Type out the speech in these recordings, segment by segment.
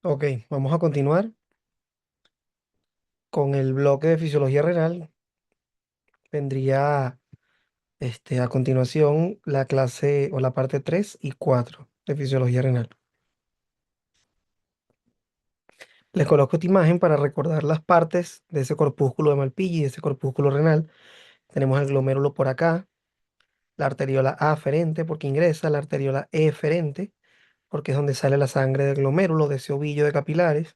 Ok, vamos a continuar con el bloque de fisiología renal. Vendría a continuación la clase o la parte 3 y 4 de fisiología renal. Les coloco esta imagen para recordar las partes de ese corpúsculo de Malpighi y de ese corpúsculo renal. Tenemos el glomérulo por acá, la arteriola aferente porque ingresa, la arteriola eferente porque es donde sale la sangre del glomérulo, de ese ovillo de capilares.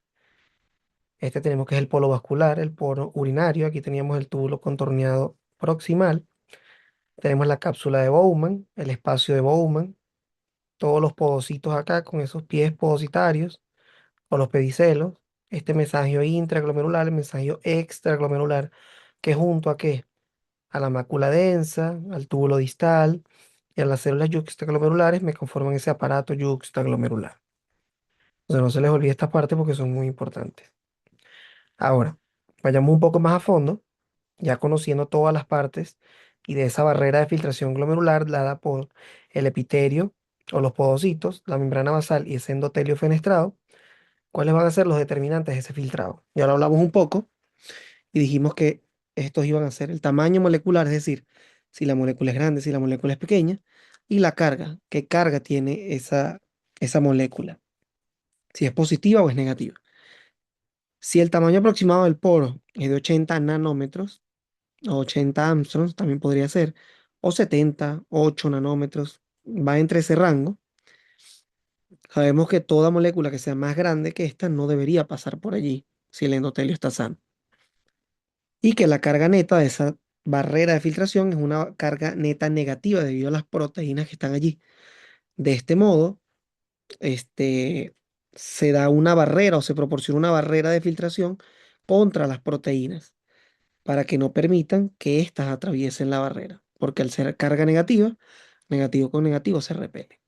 Este tenemos que es el polo vascular, el polo urinario. Aquí teníamos el túbulo contorneado proximal. Tenemos la cápsula de Bowman, el espacio de Bowman, todos los podocitos acá con esos pies podocitarios o los pedicelos. Este mensaje intraglomerular, el mensaje extraglomerular, que junto a qué? A la mácula densa, al túbulo distal y a las células yuxtaglomerulares me conforman ese aparato yuxtaglomerular. Entonces no se les olvide esta parte porque son muy importantes. Ahora, vayamos un poco más a fondo, ya conociendo todas las partes y de esa barrera de filtración glomerular dada por el epitelio o los podocitos, la membrana basal y ese endotelio fenestrado, ¿cuáles van a ser los determinantes de ese filtrado? Ya lo hablamos un poco y dijimos que estos iban a ser el tamaño molecular, es decir, si la molécula es grande, si la molécula es pequeña, y la carga, qué carga tiene esa molécula, si es positiva o es negativa. Si el tamaño aproximado del poro es de 80 nanómetros, o 80 Armstrongs también podría ser, o 70, 8 nanómetros, va entre ese rango. Sabemos que toda molécula que sea más grande que esta no debería pasar por allí si el endotelio está sano. Y que la carga neta de esa barrera de filtración es una carga neta negativa debido a las proteínas que están allí. De este modo, este, se da una barrera o se proporciona una barrera de filtración contra las proteínas para que no permitan que éstas atraviesen la barrera, porque al ser carga negativa, negativo con negativo se repele.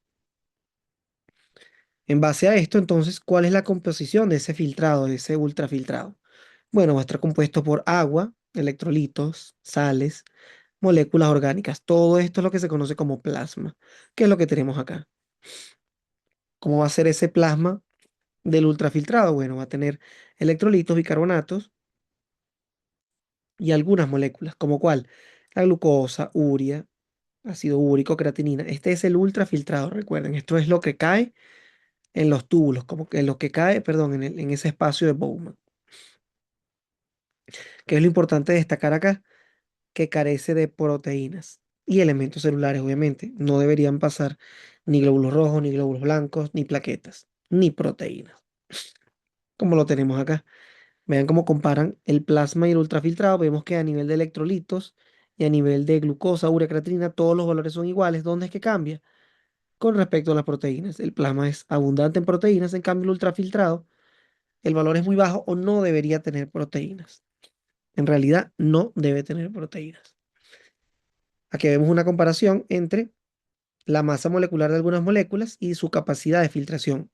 En base a esto, entonces, ¿cuál es la composición de ese filtrado, de ese ultrafiltrado? Bueno, va a estar compuesto por agua, electrolitos, sales, moléculas orgánicas. Todo esto es lo que se conoce como plasma, que es lo que tenemos acá. ¿Cómo va a ser ese plasma del ultrafiltrado? Bueno, va a tener electrolitos, bicarbonatos y algunas moléculas, como cuál, la glucosa, urea, ácido úrico, creatinina. Este es el ultrafiltrado, recuerden. Esto es lo que cae en los túbulos, como que en lo que cae, perdón, en ese espacio de Bowman. ¿Qué es lo importante de destacar acá? Que carece de proteínas y elementos celulares, obviamente. No deberían pasar ni glóbulos rojos, ni glóbulos blancos, ni plaquetas, ni proteínas, como lo tenemos acá. Vean cómo comparan el plasma y el ultrafiltrado. Vemos que a nivel de electrolitos y a nivel de glucosa, urea, creatinina, todos los valores son iguales. ¿Dónde es que cambia? Con respecto a las proteínas. El plasma es abundante en proteínas, en cambio el ultrafiltrado, el valor es muy bajo o no debería tener proteínas. En realidad no debe tener proteínas. Aquí vemos una comparación entre la masa molecular de algunas moléculas y su capacidad de filtración.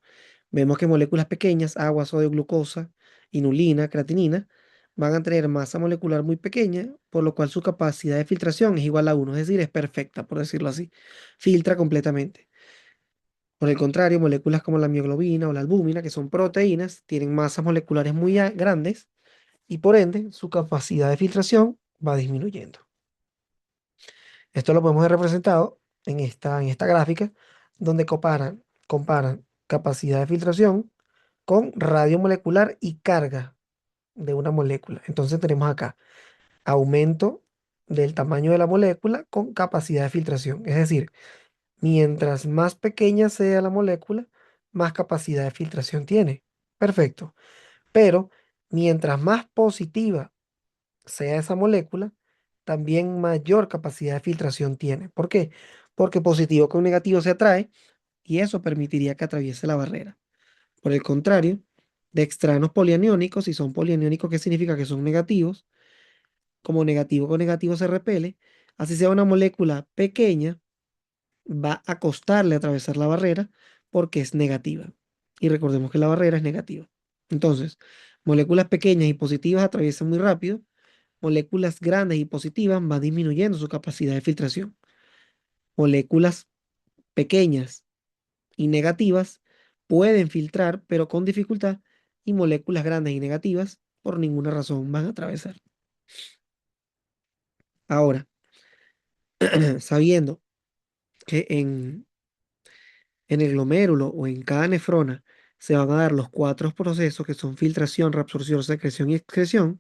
Vemos que moléculas pequeñas, agua, sodio, glucosa, inulina, creatinina, van a tener masa molecular muy pequeña, por lo cual su capacidad de filtración es igual a uno, es decir, es perfecta, por decirlo así. Filtra completamente. Por el contrario, moléculas como la mioglobina o la albúmina, que son proteínas, tienen masas moleculares muy grandes y por ende su capacidad de filtración va disminuyendo. Esto lo podemos ver representado en esta gráfica, donde comparan capacidad de filtración con radio molecular y carga de una molécula. Entonces tenemos acá aumento del tamaño de la molécula con capacidad de filtración. Es decir, mientras más pequeña sea la molécula, más capacidad de filtración tiene. Perfecto. Pero mientras más positiva sea esa molécula, también mayor capacidad de filtración tiene. ¿Por qué? Porque positivo con negativo se atrae y eso permitiría que atraviese la barrera. Por el contrario, de extranos polianiónicos, si son polianiónicos, ¿qué significa? Que son negativos. Como negativo con negativo se repele, así sea una molécula pequeña, va a costarle atravesar la barrera porque es negativa. Y recordemos que la barrera es negativa. Entonces, moléculas pequeñas y positivas atraviesan muy rápido, moléculas grandes y positivas van disminuyendo su capacidad de filtración. Moléculas pequeñas y negativas pueden filtrar, pero con dificultad, y moléculas grandes y negativas por ninguna razón van a atravesar. Ahora, sabiendo que en el glomérulo o en cada nefrona se van a dar los cuatro procesos que son filtración, reabsorción, secreción y excreción,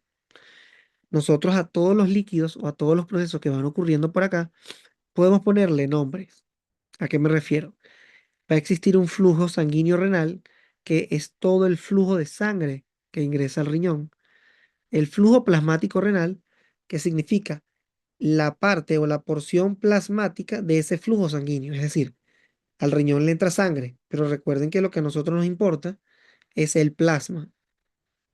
nosotros a todos los líquidos o a todos los procesos que van ocurriendo por acá podemos ponerle nombres. ¿A qué me refiero? Va a existir un flujo sanguíneo renal que es todo el flujo de sangre que ingresa al riñón. El flujo plasmático renal, que significa la parte o la porción plasmática de ese flujo sanguíneo. Es decir, al riñón le entra sangre, pero recuerden que lo que a nosotros nos importa es el plasma,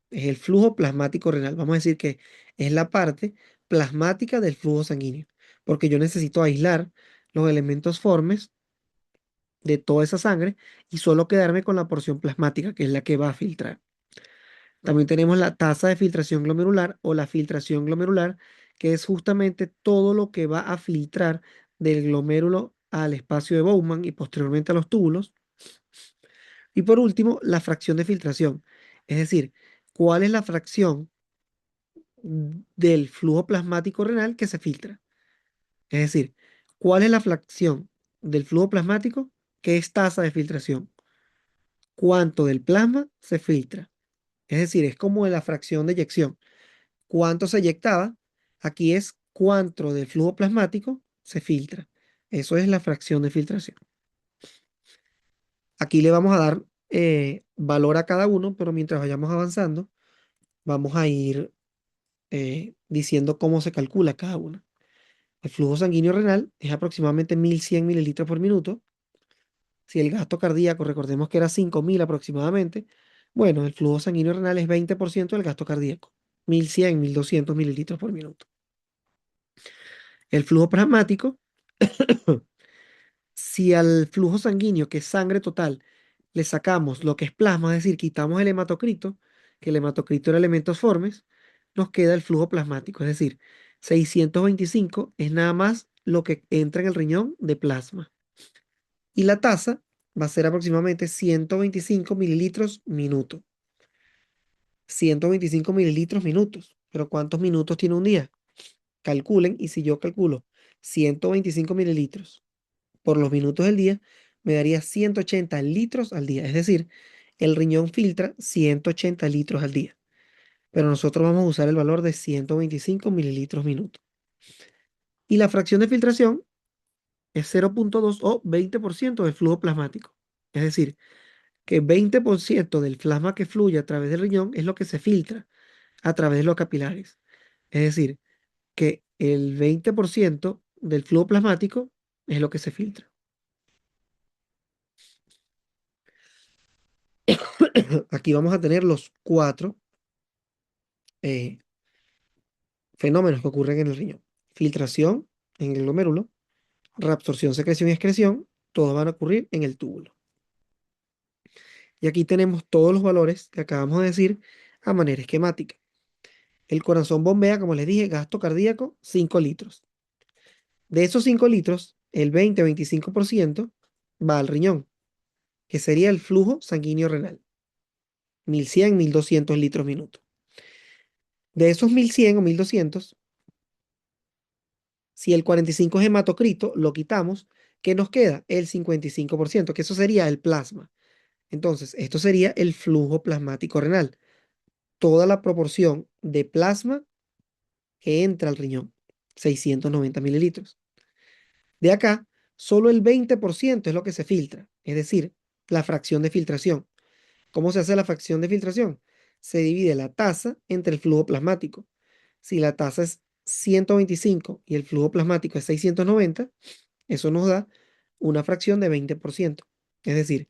es el flujo plasmático renal. Vamos a decir que es la parte plasmática del flujo sanguíneo, porque yo necesito aislar los elementos formes de toda esa sangre y solo quedarme con la porción plasmática, que es la que va a filtrar. También tenemos la tasa de filtración glomerular o la filtración glomerular, que es justamente todo lo que va a filtrar del glomérulo al espacio de Bowman y posteriormente a los túbulos. Y por último, la fracción de filtración, es decir, cuál es la fracción del flujo plasmático renal que se filtra. Es decir, cuál es la fracción del flujo plasmático que es tasa de filtración. Cuánto del plasma se filtra. Es decir, es como la fracción de eyección. Cuánto se eyectaba, aquí es cuánto del flujo plasmático se filtra. Eso es la fracción de filtración. Aquí le vamos a dar valor a cada uno, pero mientras vayamos avanzando, vamos a ir diciendo cómo se calcula cada uno. El flujo sanguíneo renal es aproximadamente 1100 mililitros por minuto. Si el gasto cardíaco, recordemos que era 5000 aproximadamente, bueno, el flujo sanguíneo renal es 20% del gasto cardíaco, 1100, 1200 mililitros por minuto. El flujo plasmático, si al flujo sanguíneo, que es sangre total, le sacamos lo que es plasma, es decir, quitamos el hematocrito, que el hematocrito era elementos formes, nos queda el flujo plasmático, es decir, 625 es nada más lo que entra en el riñón de plasma. Y la tasa va a ser aproximadamente 125 mililitros minuto. 125 mililitros minutos. Pero ¿cuántos minutos tiene un día? Calculen, y si yo calculo 125 mililitros por los minutos del día, me daría 180 litros al día. Es decir, el riñón filtra 180 litros al día. Pero nosotros vamos a usar el valor de 125 mililitros minuto. Y la fracción de filtración es 0,2 o 20% del flujo plasmático. Es decir, que 20% del plasma que fluye a través del riñón es lo que se filtra a través de los capilares. Es decir, que el 20% del flujo plasmático es lo que se filtra. Aquí vamos a tener los cuatro eh, fenómenos que ocurren en el riñón. Filtración en el glomérulo, reabsorción, secreción y excreción, todos van a ocurrir en el túbulo. Y aquí tenemos todos los valores que acabamos de decir a manera esquemática. El corazón bombea, como les dije, gasto cardíaco 5 litros. De esos 5 litros, el 20-25% va al riñón, que sería el flujo sanguíneo renal, 1100-1200 litros minuto. De esos 1100 o 1200, si el 45 es hematocrito, lo quitamos, ¿qué nos queda? El 55%, que eso sería el plasma. Entonces, esto sería el flujo plasmático renal, toda la proporción de plasma que entra al riñón, 690 mililitros. De acá, solo el 20% es lo que se filtra, es decir, la fracción de filtración. ¿Cómo se hace la fracción de filtración? Se divide la tasa entre el flujo plasmático. Si la tasa es 125 y el flujo plasmático es 690, eso nos da una fracción de 20%. Es decir,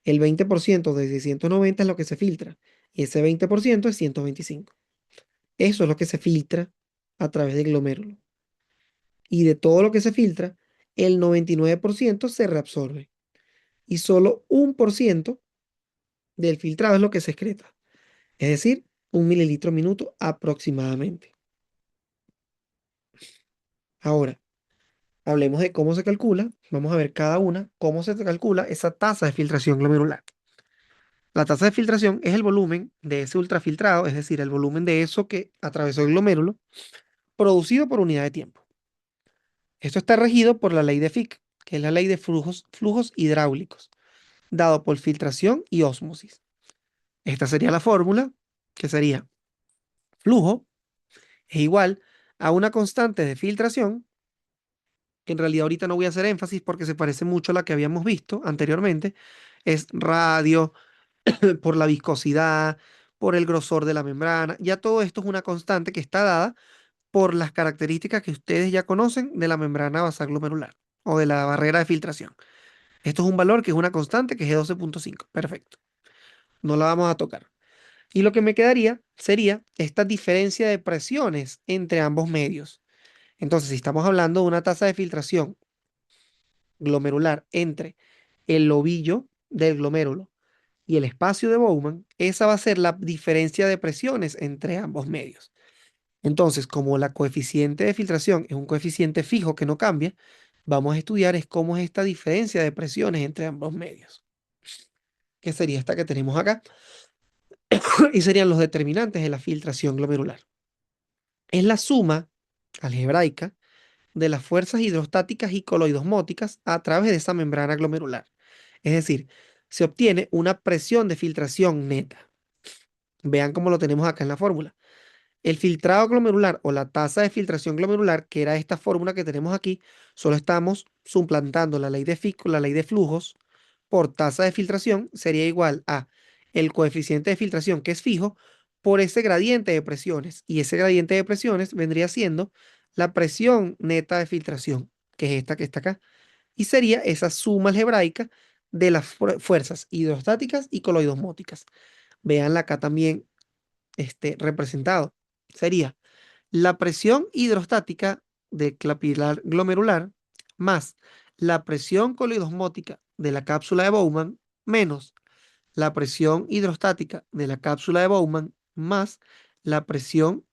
el 20% de 690 es lo que se filtra y ese 20% es 125. Eso es lo que se filtra a través del glomérulo. Y de todo lo que se filtra, el 99% se reabsorbe y solo 1% del filtrado es lo que se excreta. Es decir, 1 mililitro minuto aproximadamente. Ahora, hablemos de cómo se calcula. Vamos a ver cada una, cómo se calcula esa tasa de filtración glomerular. La tasa de filtración es el volumen de ese ultrafiltrado, es decir, el volumen de eso que atravesó el glomérulo, producido por unidad de tiempo. Esto está regido por la ley de Fick, que es la ley de flujos hidráulicos, dado por filtración y ósmosis. Esta sería la fórmula, que sería flujo es igual a una constante de filtración, que en realidad ahorita no voy a hacer énfasis porque se parece mucho a la que habíamos visto anteriormente, es radio por la viscosidad, por el grosor de la membrana. Ya todo esto es una constante que está dada por las características que ustedes ya conocen de la membrana basal glomerular o de la barrera de filtración. Esto es un valor que es una constante que es G12.5. Perfecto. No la vamos a tocar. Y lo que me quedaría sería esta diferencia de presiones entre ambos medios. Entonces, si estamos hablando de una tasa de filtración glomerular entre el lobillo del glomérulo y el espacio de Bowman, esa va a ser la diferencia de presiones entre ambos medios. Entonces, como la coeficiente de filtración es un coeficiente fijo que no cambia, vamos a estudiar es cómo es esta diferencia de presiones entre ambos medios, que sería esta que tenemos acá, y serían los determinantes de la filtración glomerular. Es la suma algebraica de las fuerzas hidrostáticas y coloidosmóticas a través de esa membrana glomerular. Es decir, se obtiene una presión de filtración neta. Vean cómo lo tenemos acá en la fórmula. El filtrado glomerular o la tasa de filtración glomerular, que era esta fórmula que tenemos aquí, solo estamos suplantando la ley de Fick, la ley de flujos, por tasa de filtración, sería igual a el coeficiente de filtración, que es fijo, por ese gradiente de presiones. Y ese gradiente de presiones vendría siendo la presión neta de filtración, que es esta que está acá. Y sería esa suma algebraica de las fuerzas hidrostáticas y coloidosmóticas. Veanla acá también representado. Sería la presión hidrostática del capilar glomerular más la presión coloidosmótica de la cápsula de Bowman menos la presión hidrostática de la cápsula de Bowman más la presión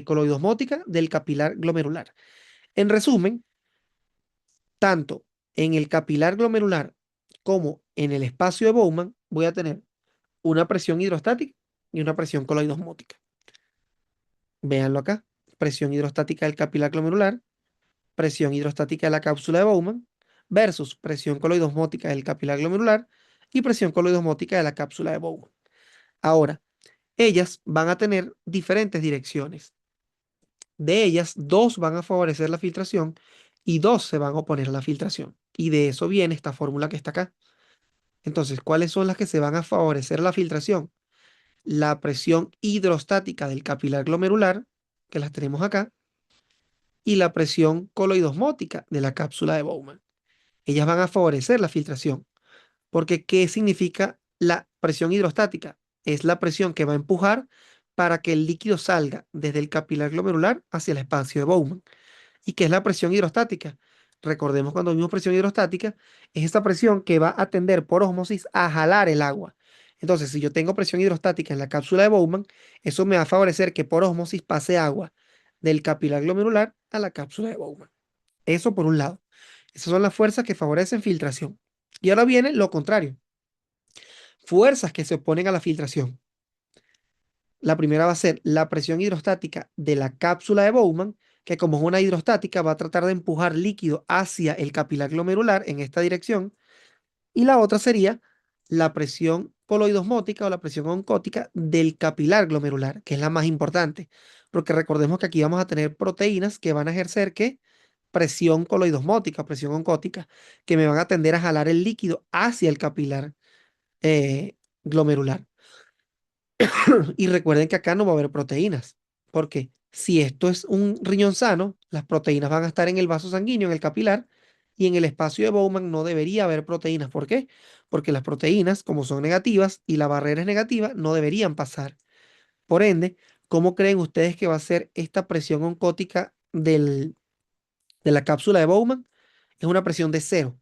coloidosmótica del capilar glomerular. En resumen, tanto en el capilar glomerular como en el espacio de Bowman voy a tener una presión hidrostática y una presión coloidosmótica. Véanlo acá. Presión hidrostática del capilar glomerular, presión hidrostática de la cápsula de Bowman versus presión coloidosmótica del capilar glomerular y presión coloidosmótica de la cápsula de Bowman. Ahora, ellas van a tener diferentes direcciones. De ellas, dos van a favorecer la filtración y dos se van a oponer a la filtración. Y de eso viene esta fórmula que está acá. Entonces, ¿cuáles son las que se van a favorecer la filtración? La presión hidrostática del capilar glomerular, que las tenemos acá, y la presión coloidosmótica de la cápsula de Bowman. Ellas van a favorecer la filtración, porque ¿qué significa la presión hidrostática? Es la presión que va a empujar para que el líquido salga desde el capilar glomerular hacia el espacio de Bowman. ¿Y qué es la presión hidrostática? Recordemos cuando vimos presión hidrostática, es esta presión que va a tender por ósmosis a jalar el agua. Entonces, si yo tengo presión hidrostática en la cápsula de Bowman, eso me va a favorecer que por ósmosis pase agua del capilar glomerular a la cápsula de Bowman. Eso por un lado. Esas son las fuerzas que favorecen filtración. Y ahora viene lo contrario. Fuerzas que se oponen a la filtración. La primera va a ser la presión hidrostática de la cápsula de Bowman, que como es una hidrostática va a tratar de empujar líquido hacia el capilar glomerular en esta dirección. Y la otra sería la presión coloidosmótica o la presión oncótica del capilar glomerular, que es la más importante, porque recordemos que aquí vamos a tener proteínas que van a ejercer ¿qué? Presión coloidosmótica, presión oncótica, que me van a tender a jalar el líquido hacia el capilar glomerular. Y recuerden que acá no va a haber proteínas, porque si esto es un riñón sano, las proteínas van a estar en el vaso sanguíneo, en el capilar, y en el espacio de Bowman no debería haber proteínas. ¿Por qué? Porque las proteínas, como son negativas y la barrera es negativa, no deberían pasar. Por ende, ¿cómo creen ustedes que va a ser esta presión oncótica de la cápsula de Bowman? Es una presión de cero.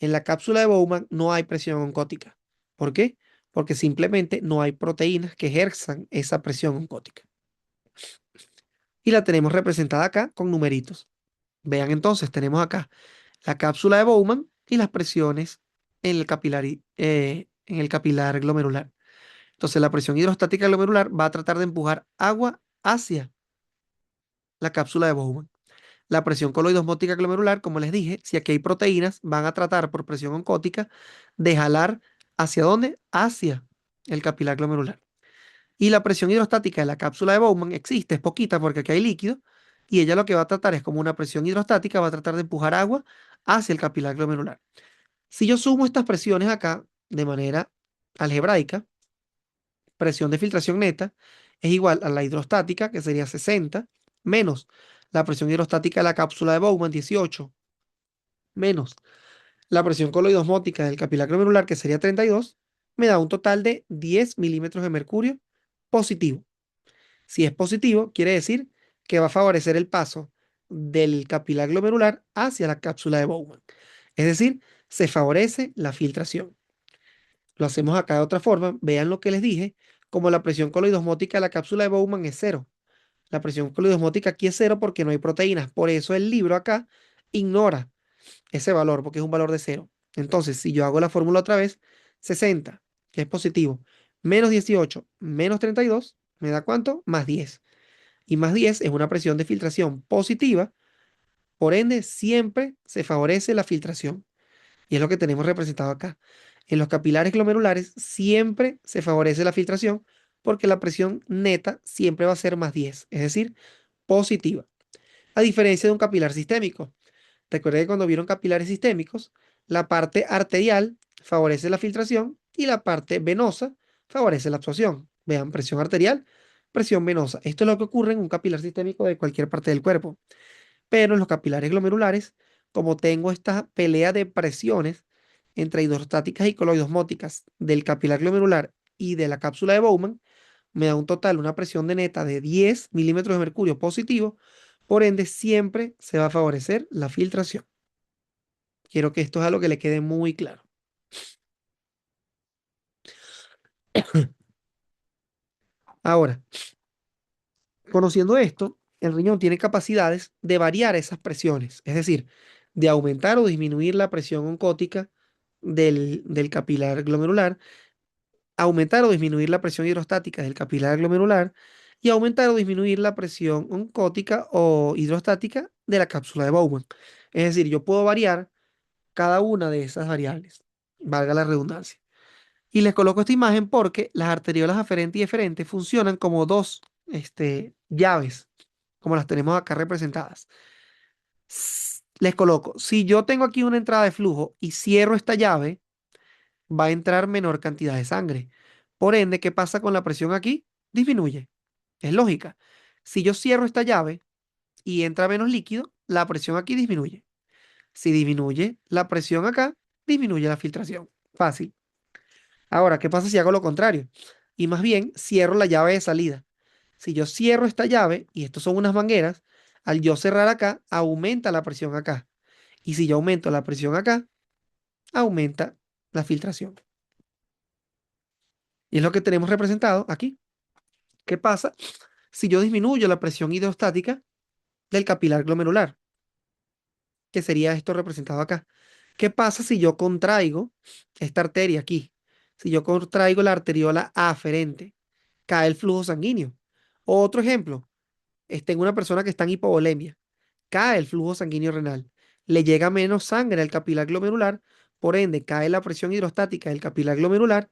En la cápsula de Bowman no hay presión oncótica. ¿Por qué? Porque simplemente no hay proteínas que ejerzan esa presión oncótica. Y la tenemos representada acá con numeritos. Vean entonces, tenemos acá la cápsula de Bowman y las presiones en el capilar en el capilar glomerular. Entonces la presión hidrostática glomerular va a tratar de empujar agua hacia la cápsula de Bowman. La presión coloidosmótica glomerular, como les dije, si aquí hay proteínas, van a tratar por presión oncótica de jalar ¿hacia dónde? Hacia el capilar glomerular. Y la presión hidrostática de la cápsula de Bowman existe, es poquita porque aquí hay líquido, y ella lo que va a tratar es como una presión hidrostática, va a tratar de empujar agua hacia el capilar glomerular. Si yo sumo estas presiones acá de manera algebraica, presión de filtración neta es igual a la hidrostática, que sería 60, menos la presión hidrostática de la cápsula de Bowman, 18, menos la presión coloidosmótica del capilar glomerular, que sería 32, me da un total de 10 milímetros de mercurio positivo. Si es positivo, quiere decir que va a favorecer el paso del capilar glomerular hacia la cápsula de Bowman. Es decir, se favorece la filtración. Lo hacemos acá de otra forma. Vean lo que les dije. Como la presión coloidosmótica de la cápsula de Bowman es cero. La presión coloidosmótica aquí es cero porque no hay proteínas. Por eso el libro acá ignora ese valor porque es un valor de cero. Entonces, si yo hago la fórmula otra vez, 60, que es positivo, menos 18, menos 32, ¿me da cuánto? Más 10. Y más 10 es una presión de filtración positiva, por ende siempre se favorece la filtración. Y es lo que tenemos representado acá. En los capilares glomerulares siempre se favorece la filtración porque la presión neta siempre va a ser más 10, es decir, positiva. A diferencia de un capilar sistémico. Recuerden que cuando vieron capilares sistémicos, la parte arterial favorece la filtración y la parte venosa favorece la absorción. Vean, presión arterial, presión venosa. Esto es lo que ocurre en un capilar sistémico de cualquier parte del cuerpo. Pero en los capilares glomerulares, como tengo esta pelea de presiones entre hidrostáticas y coloidosmóticas del capilar glomerular y de la cápsula de Bowman, me da un total, una presión de neta de 10 milímetros de mercurio positivo, por ende siempre se va a favorecer la filtración. Quiero que esto es algo que le quede muy claro. Ahora, conociendo esto, el riñón tiene capacidades de variar esas presiones, es decir, de aumentar o disminuir la presión oncótica del capilar glomerular, aumentar o disminuir la presión hidrostática del capilar glomerular y aumentar o disminuir la presión oncótica o hidrostática de la cápsula de Bowman. Es decir, yo puedo variar cada una de esas variables, valga la redundancia. Y les coloco esta imagen porque las arteriolas aferente y eferente funcionan como dos llaves, como las tenemos acá representadas. Les coloco, si yo tengo aquí una entrada de flujo y cierro esta llave, va a entrar menor cantidad de sangre. Por ende, ¿qué pasa con la presión aquí? Disminuye. Es lógica. Si yo cierro esta llave y entra menos líquido, la presión aquí disminuye. Si disminuye la presión acá, disminuye la filtración. Fácil. Ahora, ¿qué pasa si hago lo contrario? Y más bien cierro la llave de salida. Si yo cierro esta llave, y estos son unas mangueras, al yo cerrar acá, aumenta la presión acá. Y si yo aumento la presión acá, aumenta la filtración. Y es lo que tenemos representado aquí. ¿Qué pasa si yo disminuyo la presión hidrostática del capilar glomerular? Que sería esto representado acá. ¿Qué pasa si yo contraigo esta arteria aquí? Si yo contraigo la arteriola aferente, cae el flujo sanguíneo. Otro ejemplo, tengo una persona que está en hipovolemia, cae el flujo sanguíneo renal, le llega menos sangre al capilar glomerular, por ende cae la presión hidrostática del capilar glomerular,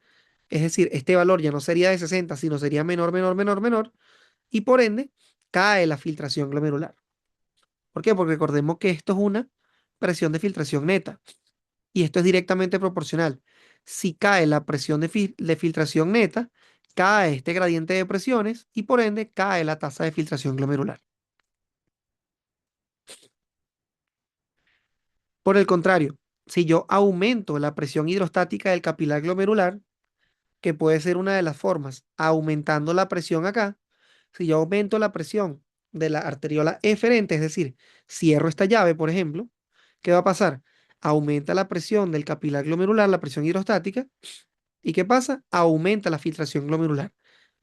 es decir, este valor ya no sería de 60, sino sería menor, menor, menor, menor, y por ende cae la filtración glomerular. ¿Por qué? Porque recordemos que esto es una presión de filtración neta y esto es directamente proporcional. Si cae la presión de filtración neta, cae este gradiente de presiones y por ende cae la tasa de filtración glomerular. Por el contrario, si yo aumento la presión hidrostática del capilar glomerular, que puede ser una de las formas, aumentando la presión acá, si yo aumento la presión de la arteriola eferente, es decir, cierro esta llave, por ejemplo, ¿qué va a pasar? Aumenta la presión del capilar glomerular, la presión hidrostática, ¿y qué pasa? Aumenta la filtración glomerular.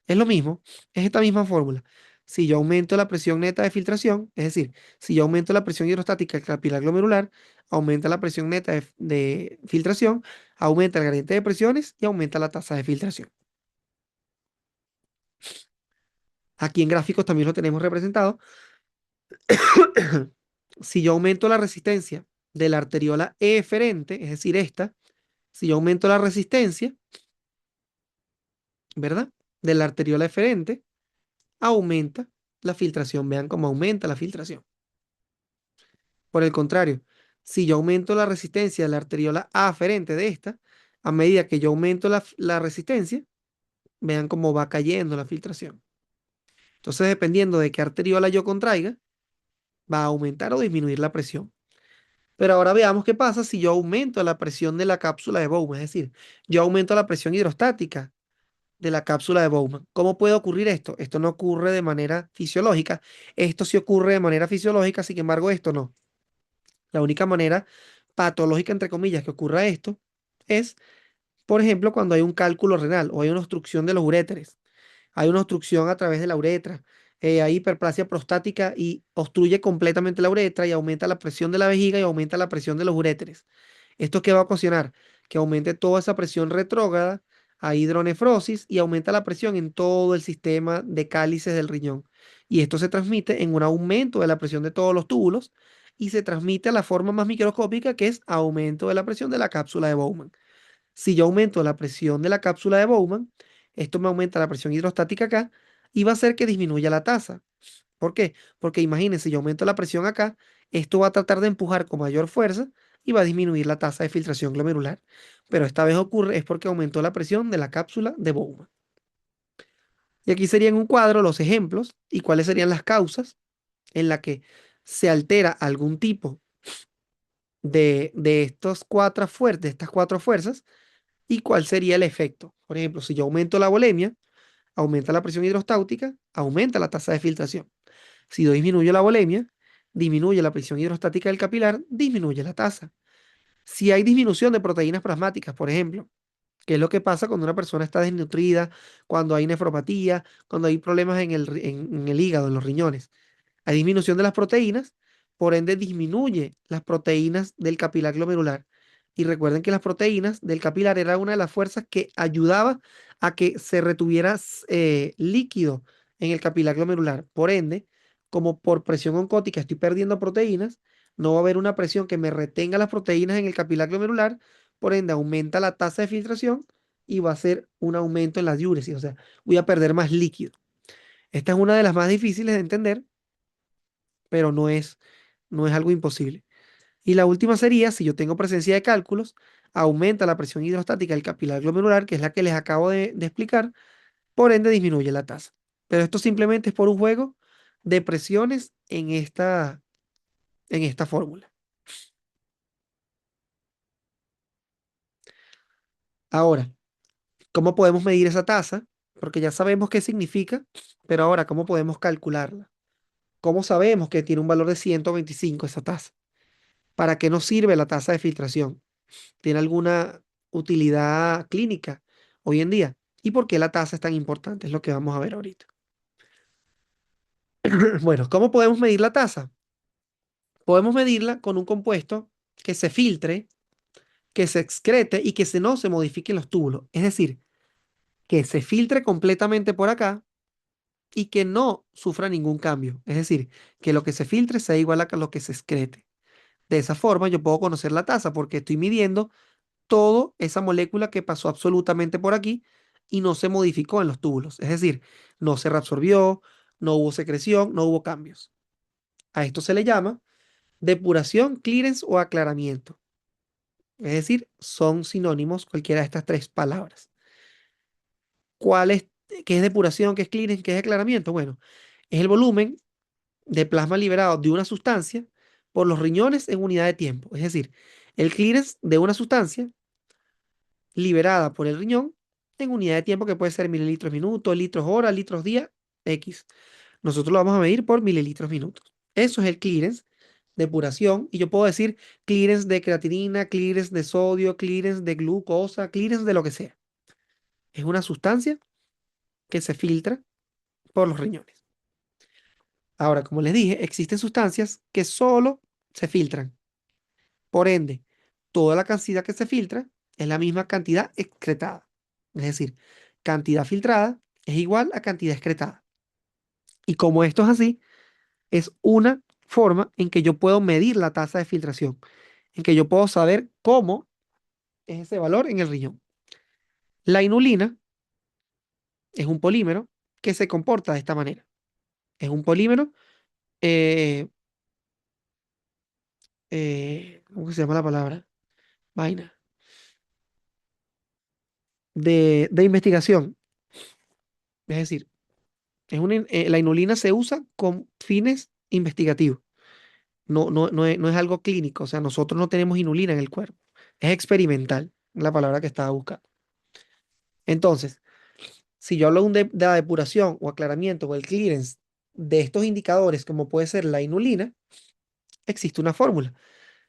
Es lo mismo, es esta misma fórmula. Si yo aumento la presión neta de filtración, es decir, si yo aumento la presión hidrostática del capilar glomerular, aumenta la presión neta de filtración, aumenta el gradiente de presiones y aumenta la tasa de filtración. Aquí en gráficos también lo tenemos representado. Si yo aumento la resistencia de la arteriola eferente, es decir, esta, si yo aumento la resistencia, ¿verdad? De la arteriola eferente, aumenta la filtración. Vean cómo aumenta la filtración. Por el contrario, si yo aumento la resistencia de la arteriola aferente de esta, a medida que yo aumento la resistencia, vean cómo va cayendo la filtración. Entonces, dependiendo de qué arteriola yo contraiga, va a aumentar o disminuir la presión. Pero ahora veamos qué pasa si yo aumento la presión de la cápsula de Bowman, es decir, yo aumento la presión hidrostática de la cápsula de Bowman. ¿Cómo puede ocurrir esto? Esto no ocurre de manera fisiológica. Esto sí ocurre de manera fisiológica, sin embargo, esto no. La única manera patológica, entre comillas, que ocurra esto es, por ejemplo, cuando hay un cálculo renal o hay una obstrucción de los uréteres. Hay una obstrucción a través de la uretra, hay hiperplasia prostática y obstruye completamente la uretra y aumenta la presión de la vejiga y aumenta la presión de los uréteres. ¿Esto qué va a ocasionar? Que aumente toda esa presión retrógrada, a hidronefrosis y aumenta la presión en todo el sistema de cálices del riñón. Y esto se transmite en un aumento de la presión de todos los túbulos y se transmite a la forma más microscópica que es aumento de la presión de la cápsula de Bowman. Si yo aumento la presión de la cápsula de Bowman, esto me aumenta la presión hidrostática acá y va a hacer que disminuya la tasa. ¿Por qué? Porque imagínense, yo aumento la presión acá, esto va a tratar de empujar con mayor fuerza y va a disminuir la tasa de filtración glomerular. Pero esta vez ocurre es porque aumentó la presión de la cápsula de Bowman. Y aquí serían un cuadro los ejemplos y cuáles serían las causas en la que se altera algún tipo de estas cuatro fuerzas y cuál sería el efecto. Por ejemplo, si yo aumento la volemia, aumenta la presión hidrostática, aumenta la tasa de filtración. Si yo disminuyo la volemia, disminuye la presión hidrostática del capilar, disminuye la tasa. Si hay disminución de proteínas plasmáticas, por ejemplo, ¿qué es lo que pasa cuando una persona está desnutrida, cuando hay nefropatía, cuando hay problemas en el hígado, en los riñones? Hay disminución de las proteínas, por ende disminuye las proteínas del capilar glomerular. Y recuerden que las proteínas del capilar era una de las fuerzas que ayudaba a que se retuviera líquido en el capilar glomerular. Por ende, como por presión oncótica estoy perdiendo proteínas, no va a haber una presión que me retenga las proteínas en el capilar glomerular, por ende aumenta la tasa de filtración y va a ser un aumento en la diuresis, o sea, voy a perder más líquido. Esta es una de las más difíciles de entender pero no es algo imposible. Y la última sería, si yo tengo presencia de cálculos, aumenta la presión hidrostática del capilar glomerular, que es la que les acabo de explicar, por ende disminuye la tasa. Pero esto simplemente es por un juego de presiones en esta fórmula. Ahora, ¿cómo podemos medir esa tasa? Porque ya sabemos qué significa, pero ahora, ¿cómo podemos calcularla? ¿Cómo sabemos que tiene un valor de 125 esa tasa? ¿Para qué nos sirve la tasa de filtración? ¿Tiene alguna utilidad clínica hoy en día? ¿Y por qué la tasa es tan importante? Es lo que vamos a ver ahorita. Bueno, ¿cómo podemos medir la tasa? Podemos medirla con un compuesto que se filtre, que se excrete y que no se modifiquen los túbulos. Es decir, que se filtre completamente por acá y que no sufra ningún cambio. Es decir, que lo que se filtre sea igual a lo que se excrete. De esa forma yo puedo conocer la tasa porque estoy midiendo toda esa molécula que pasó absolutamente por aquí y no se modificó en los túbulos. Es decir, no se reabsorbió, no hubo secreción, no hubo cambios. A esto se le llama depuración, clearance o aclaramiento. Es decir, son sinónimos cualquiera de estas tres palabras. ¿Cuál es, qué es depuración, qué es clearance, qué es aclaramiento? Bueno, es el volumen de plasma liberado de una sustancia por los riñones en unidad de tiempo. Es decir, el clearance de una sustancia liberada por el riñón en unidad de tiempo que puede ser mililitros minuto, litros hora, litros día, X. Nosotros lo vamos a medir por mililitros minutos. Eso es el clearance, depuración, y yo puedo decir clearance de creatinina, clearance de sodio, clearance de glucosa, clearance de lo que sea. Es una sustancia que se filtra por los riñones. Ahora, como les dije, existen sustancias que solo se filtran. Por ende, toda la cantidad que se filtra es la misma cantidad excretada. Es decir, cantidad filtrada es igual a cantidad excretada. Y como esto es así, es una forma en que yo puedo medir la tasa de filtración, en que yo puedo saber cómo es ese valor en el riñón. La inulina es un polímero que se comporta de esta manera. Es un polímero, eh, ¿cómo se llama la palabra? Vaina. De investigación. Es decir, la inulina se usa con fines investigativos. No es algo clínico. O sea, nosotros no tenemos inulina en el cuerpo. Es experimental, la palabra que estaba buscando. Entonces, si yo hablo de la depuración o aclaramiento o el clearance de estos indicadores, como puede ser la inulina, existe una fórmula.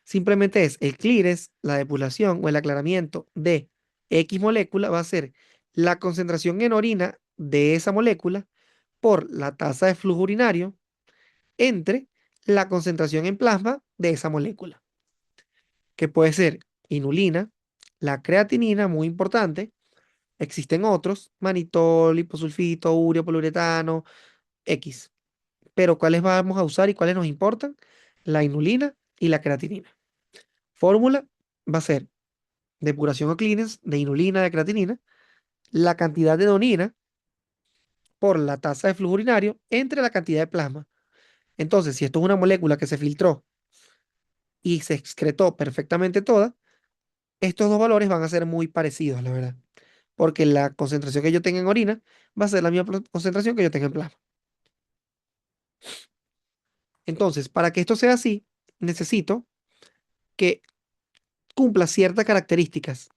Simplemente es el clearance, la depuración o el aclaramiento de X molécula va a ser la concentración en orina de esa molécula por la tasa de flujo urinario entre la concentración en plasma de esa molécula, que puede ser inulina, la creatinina, muy importante. Existen otros, manitol, liposulfito, urea, poliuretano, X. Pero ¿cuáles vamos a usar y cuáles nos importan? La inulina y la creatinina. Fórmula va a ser depuración o clearance de inulina, de creatinina, la cantidad de donina por la tasa de flujo urinario entre la cantidad de plasma. Entonces, si esto es una molécula que se filtró y se excretó perfectamente toda, estos dos valores van a ser muy parecidos, la verdad. Porque la concentración que yo tenga en orina va a ser la misma concentración que yo tenga en plasma. Entonces, para que esto sea así, necesito que cumpla ciertas características,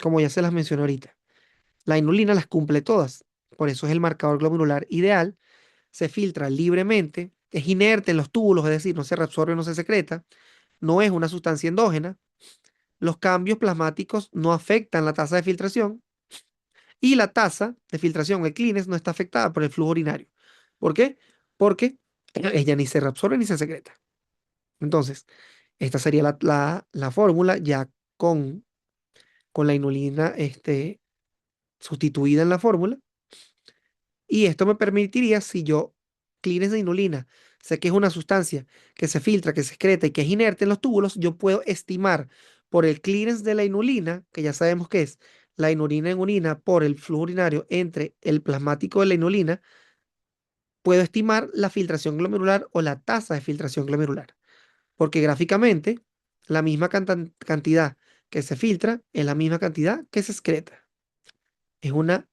como ya se las mencioné ahorita. La inulina las cumple todas, por eso es el marcador glomerular ideal, se filtra libremente, es inerte en los túbulos, es decir, no se reabsorbe, no se secreta, no es una sustancia endógena, los cambios plasmáticos no afectan la tasa de filtración y la tasa de filtración, el clearance, no está afectada por el flujo urinario. ¿Por qué? Porque ella ni se reabsorbe ni se secreta. Entonces, esta sería la fórmula ya con, con la inulina sustituida en la fórmula. Y esto me permitiría, si yo clearance de inulina, sé que es una sustancia que se filtra, que se excreta y que es inerte en los túbulos, yo puedo estimar por el clearance de la inulina, que ya sabemos que es la inulina en urina por el flujo urinario entre el plasmático de la inulina, puedo estimar la filtración glomerular o la tasa de filtración glomerular. Porque gráficamente, la misma cantidad que se filtra es la misma cantidad que se excreta. Es una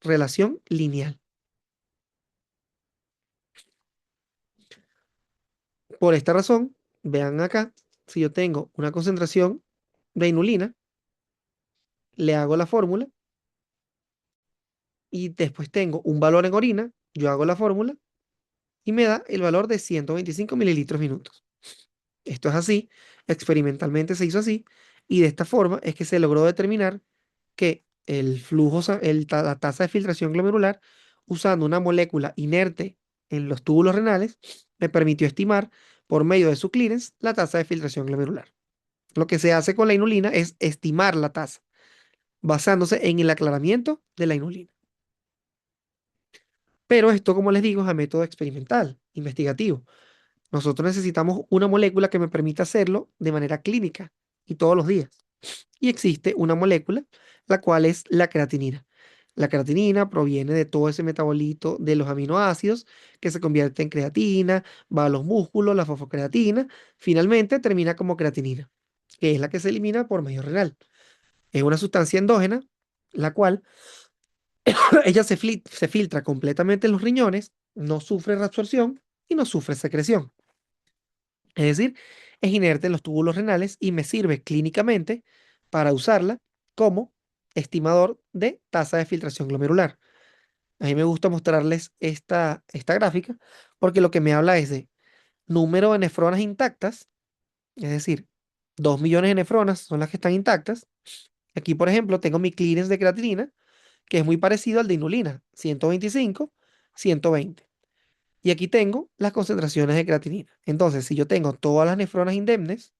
relación lineal. Por esta razón, vean acá, si yo tengo una concentración de inulina, le hago la fórmula y después tengo un valor en orina, yo hago la fórmula y me da el valor de 125 mililitros minutos. Esto es así, experimentalmente se hizo así, y de esta forma es que se logró determinar que el flujo, la tasa de filtración glomerular, usando una molécula inerte en los túbulos renales, me permitió estimar por medio de su clearance la tasa de filtración glomerular. Lo que se hace con la inulina es estimar la tasa, basándose en el aclaramiento de la inulina. Pero esto, como les digo, es a método experimental, investigativo. Nosotros necesitamos una molécula que me permita hacerlo de manera clínica y todos los días. Y existe una molécula, la cual es la creatinina. La creatinina proviene de todo ese metabolito de los aminoácidos que se convierte en creatina, va a los músculos, la fosfocreatina, finalmente termina como creatinina, que es la que se elimina por medio renal. Es una sustancia endógena, la cual ella se filtra completamente en los riñones, no sufre reabsorción y no sufre secreción. Es decir, es inerte en los túbulos renales y me sirve clínicamente para usarla como estimador de tasa de filtración glomerular. A mí me gusta mostrarles esta gráfica porque lo que me habla es de número de nefronas intactas, es decir, 2 millones de nefronas son las que están intactas. Aquí, por ejemplo, tengo mi clearance de creatinina, que es muy parecido al de inulina, 125, 120. Y aquí tengo las concentraciones de creatinina. Entonces, si yo tengo todas las nefronas indemnes,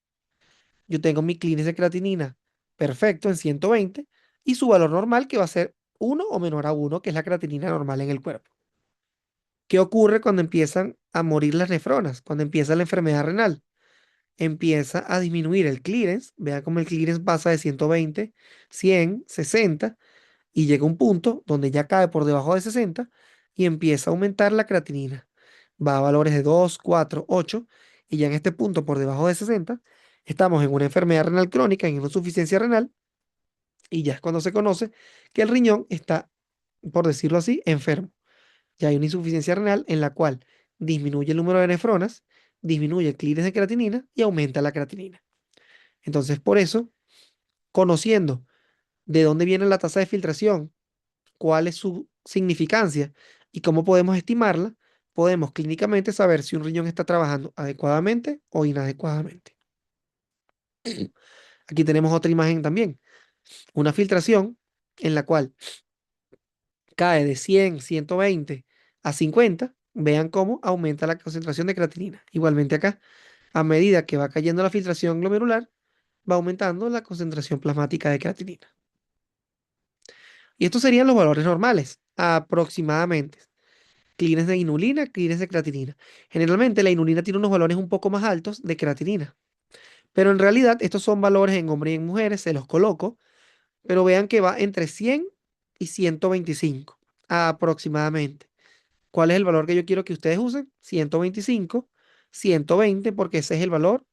yo tengo mi clearance de creatinina perfecto en 120 y su valor normal que va a ser 1 o menor a 1, que es la creatinina normal en el cuerpo. ¿Qué ocurre cuando empiezan a morir las nefronas? Cuando empieza la enfermedad renal. Empieza a disminuir el clearance. Vean cómo el clearance pasa de 120, 100, 60 y llega a un punto donde ya cae por debajo de 60 y empieza a aumentar la creatinina. Va a valores de 2, 4, 8 y ya en este punto por debajo de 60 estamos en una enfermedad renal crónica, en una insuficiencia renal y ya es cuando se conoce que el riñón está, por decirlo así, enfermo. Ya hay una insuficiencia renal en la cual disminuye el número de nefronas, disminuye el clearance de creatinina y aumenta la creatinina. Entonces, por eso, conociendo de dónde viene la tasa de filtración, cuál es su significancia y cómo podemos estimarla, podemos clínicamente saber si un riñón está trabajando adecuadamente o inadecuadamente. Aquí tenemos otra imagen también, una filtración en la cual cae de 100, 120 a 50. Vean cómo aumenta la concentración de creatinina. Igualmente acá, a medida que va cayendo la filtración glomerular, va aumentando la concentración plasmática de creatinina. Y estos serían los valores normales, aproximadamente. Clearance de inulina, clearance de creatinina. Generalmente la inulina tiene unos valores un poco más altos de creatinina, pero en realidad estos son valores en hombres y en mujeres, se los coloco, pero vean que va entre 100 y 125 aproximadamente. ¿Cuál es el valor que yo quiero que ustedes usen? 125, 120, porque ese es el valor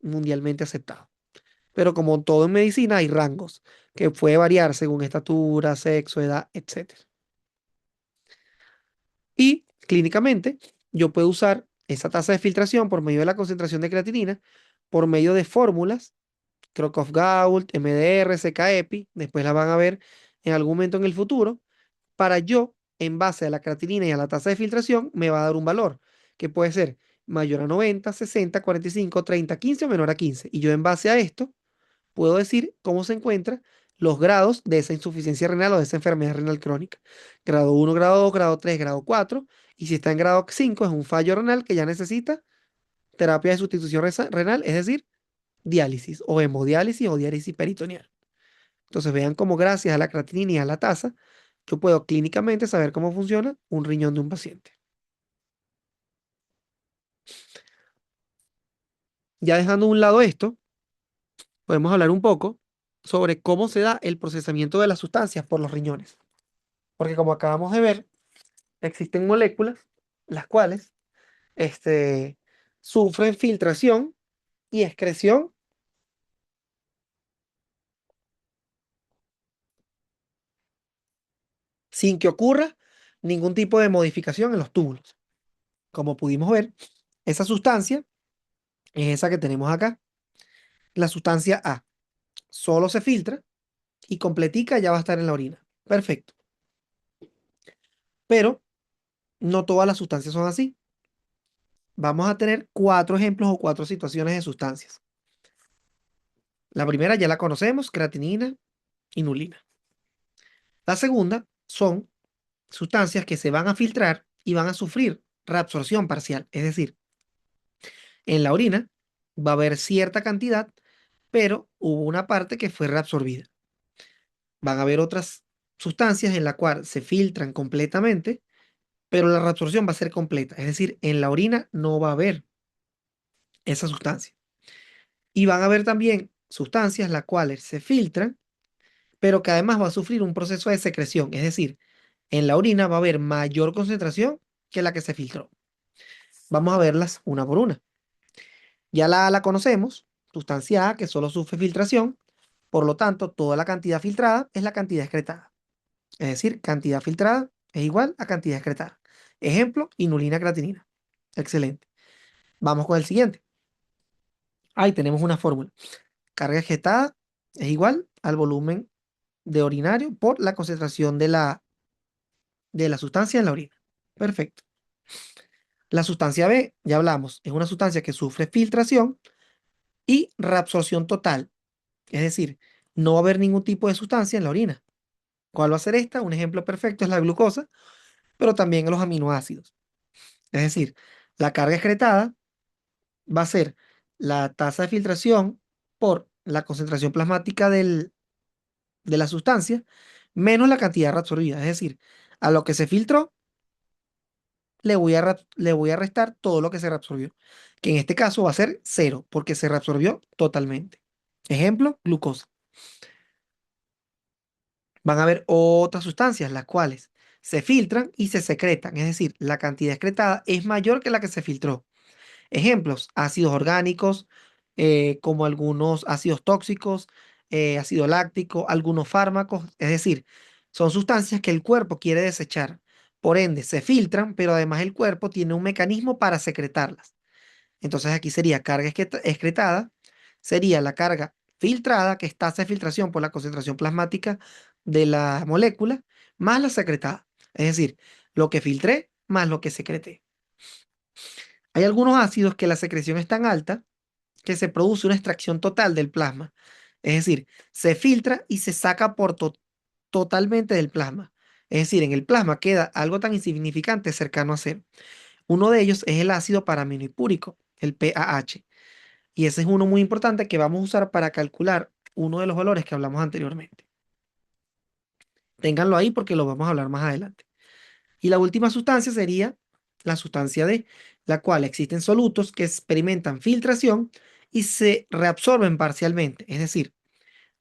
mundialmente aceptado. Pero como todo en medicina, hay rangos que puede variar según estatura, sexo, edad, etcétera. Y clínicamente, yo puedo usar esa tasa de filtración por medio de la concentración de creatinina, por medio de fórmulas, Crocop-Gault, MDR, CK-EPI, después la van a ver en algún momento en el futuro, para yo, en base a la creatinina y a la tasa de filtración, me va a dar un valor que puede ser mayor a 90, 60, 45, 30, 15 o menor a 15. Y yo en base a esto puedo decir cómo se encuentran los grados de esa insuficiencia renal o de esa enfermedad renal crónica. Grado 1, grado 2, grado 3, grado 4. Y si está en grado 5 es un fallo renal que ya necesita terapia de sustitución renal, es decir, diálisis o hemodiálisis o diálisis peritoneal. Entonces vean cómo gracias a la creatinina y a la tasa, yo puedo clínicamente saber cómo funciona un riñón de un paciente. Ya dejando a un lado esto, podemos hablar un poco sobre cómo se da el procesamiento de las sustancias por los riñones. Porque como acabamos de ver, existen moléculas las cuales este, sufren filtración y excreción sin que ocurra ningún tipo de modificación en los túbulos. Como pudimos ver, esa sustancia es esa que tenemos acá, la sustancia A. Solo se filtra y completica ya va a estar en la orina. Perfecto. Pero no todas las sustancias son así. Vamos a tener 4 ejemplos o 4 situaciones de sustancias. La primera ya la conocemos, creatinina, inulina. La segunda son sustancias que se van a filtrar y van a sufrir reabsorción parcial. Es decir, en la orina va a haber cierta cantidad, pero hubo una parte que fue reabsorbida. Van a haber otras sustancias en la cual se filtran completamente, pero la reabsorción va a ser completa. Es decir, en la orina no va a haber esa sustancia. Y van a haber también sustancias las cuales se filtran, pero que además va a sufrir un proceso de secreción. Es decir, en la orina va a haber mayor concentración que la que se filtró. Vamos a verlas una por una. Ya la A la conocemos, sustancia A que solo sufre filtración, por lo tanto, toda la cantidad filtrada es la cantidad excretada. Es decir, cantidad filtrada es igual a cantidad excretada. Ejemplo, inulina creatinina. Excelente. Vamos con el siguiente. Ahí tenemos una fórmula. Carga excretada es igual al volumen de orinario por la concentración de la sustancia en la orina. Perfecto. La sustancia B, ya hablamos, es una sustancia que sufre filtración y reabsorción total. Es decir, no va a haber ningún tipo de sustancia en la orina. ¿Cuál va a ser esta? Un ejemplo perfecto es la glucosa, pero también los aminoácidos. Es decir, la carga excretada va a ser la tasa de filtración por la concentración plasmática de la sustancia menos la cantidad reabsorbida. Es decir, a lo que se filtró le voy a restar todo lo que se reabsorbió, que en este caso va a ser cero, porque se reabsorbió totalmente. Ejemplo, glucosa. Van a haber otras sustancias, las cuales se filtran y se secretan, es decir, la cantidad excretada es mayor que la que se filtró. Ejemplos, ácidos orgánicos, como algunos ácidos tóxicos, ácido láctico, algunos fármacos, es decir, son sustancias que el cuerpo quiere desechar. Por ende, se filtran, pero además el cuerpo tiene un mecanismo para secretarlas. Entonces aquí sería carga excretada, sería la carga filtrada, que es tasa de filtración por la concentración plasmática de la molécula, más la secretada. Es decir, lo que filtré más lo que secreté. Hay algunos ácidos que la secreción es tan alta que se produce una extracción total del plasma. Es decir, se filtra y se saca totalmente del plasma. Es decir, en el plasma queda algo tan insignificante cercano a cero. Uno de ellos es el ácido paraminopúrico, el PAH. Y ese es uno muy importante que vamos a usar para calcular uno de los valores que hablamos anteriormente. Ténganlo ahí porque lo vamos a hablar más adelante. Y la última sustancia sería la sustancia D, la cual existen solutos que experimentan filtración y se reabsorben parcialmente, es decir,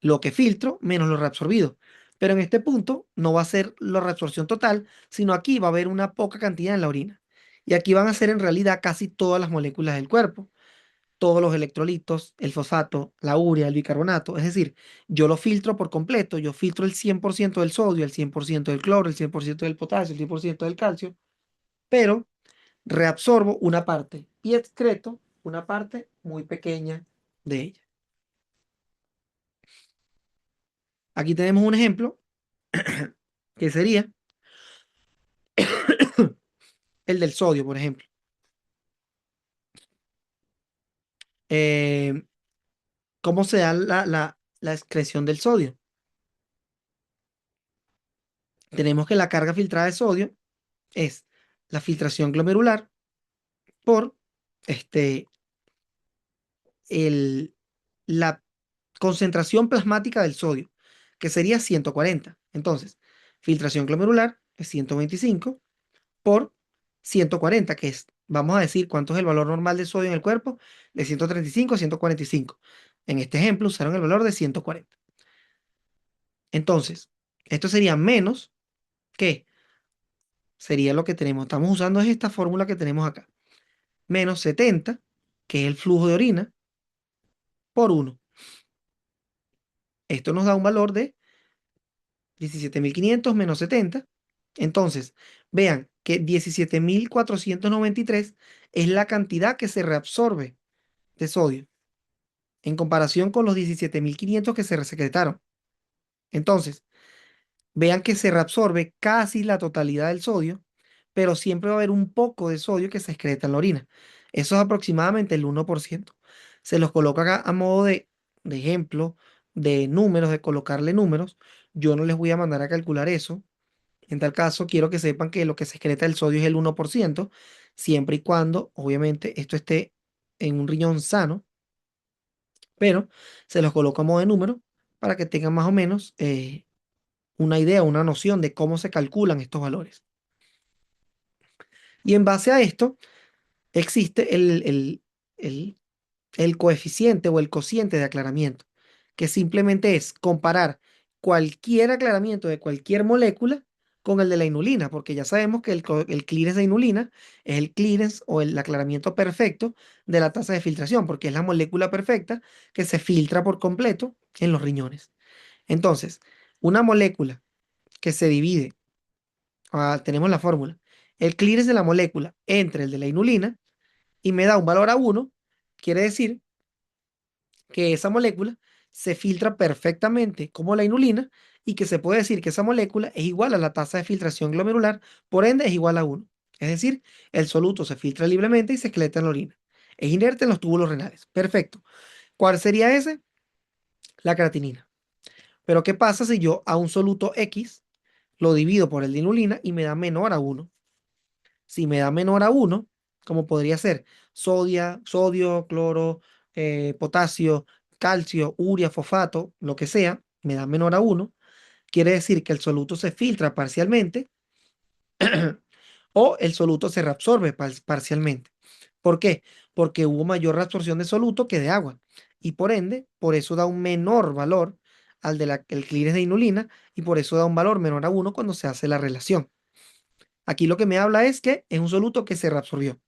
lo que filtro menos lo reabsorbido. Pero en este punto no va a ser la reabsorción total, sino aquí va a haber una poca cantidad en la orina. Y aquí van a ser en realidad casi todas las moléculas del cuerpo, todos los electrolitos, el fosfato, la urea, el bicarbonato. Es decir, yo lo filtro por completo, yo filtro el 100% del sodio, el 100% del cloro, el 100% del potasio, el 100% del calcio, pero reabsorbo una parte y excreto una parte muy pequeña de ella. Aquí tenemos un ejemplo que sería el del sodio, por ejemplo. Eh, ¿Cómo se da la excreción del sodio? Tenemos que la carga filtrada de sodio es la filtración glomerular por este, la concentración plasmática del sodio, que sería 140. Entonces, filtración glomerular es 125 por 140, que es, vamos a decir, cuánto es el valor normal de sodio en el cuerpo, de 135 a 145. En este ejemplo usaron el valor de 140. Entonces, esto sería menos que, sería lo que tenemos. Estamos usando es esta fórmula que tenemos acá. Menos 70, que es el flujo de orina, por 1. Esto nos da un valor de 17.500 menos 70. Entonces, vean que 17.493 es la cantidad que se reabsorbe de sodio en comparación con los 17.500 que se resecretaron. Entonces, vean que se reabsorbe casi la totalidad del sodio, pero siempre va a haber un poco de sodio que se excreta en la orina. Eso es aproximadamente el 1%. Se los coloco acá a modo de ejemplo, de números, de colocarle números. Yo no les voy a mandar a calcular eso. En tal caso, quiero que sepan que lo que se excreta del sodio es el 1%, siempre y cuando, obviamente, esto esté en un riñón sano, pero se los coloco a modo de número para que tengan más o menos una idea, una noción de cómo se calculan estos valores. Y en base a esto, existe el coeficiente o el cociente de aclaramiento, que simplemente es comparar cualquier aclaramiento de cualquier molécula con el de la inulina, porque ya sabemos que el clearance de inulina es el clearance o el aclaramiento perfecto de la tasa de filtración, porque es la molécula perfecta que se filtra por completo en los riñones. Entonces, una molécula que se divide, tenemos la fórmula, el clearance de la molécula entre el de la inulina y me da un valor a 1, quiere decir que esa molécula se filtra perfectamente como la inulina y que se puede decir que esa molécula es igual a la tasa de filtración glomerular, por ende es igual a 1. Es decir, el soluto se filtra libremente y se excreta en la orina. Es inerte en los túbulos renales. Perfecto. ¿Cuál sería ese? La creatinina. Pero ¿qué pasa si yo a un soluto X lo divido por el de inulina y me da menor a 1? Si me da menor a 1, como podría ser sodio, cloro, potasio, calcio, urea, fosfato, lo que sea, me da menor a 1, quiere decir que el soluto se filtra parcialmente o el soluto se reabsorbe parcialmente. ¿Por qué? Porque hubo mayor reabsorción de soluto que de agua y por ende, por eso da un menor valor al el clearance de inulina y por eso da un valor menor a 1 cuando se hace la relación. Aquí lo que me habla es que es un soluto que se reabsorbió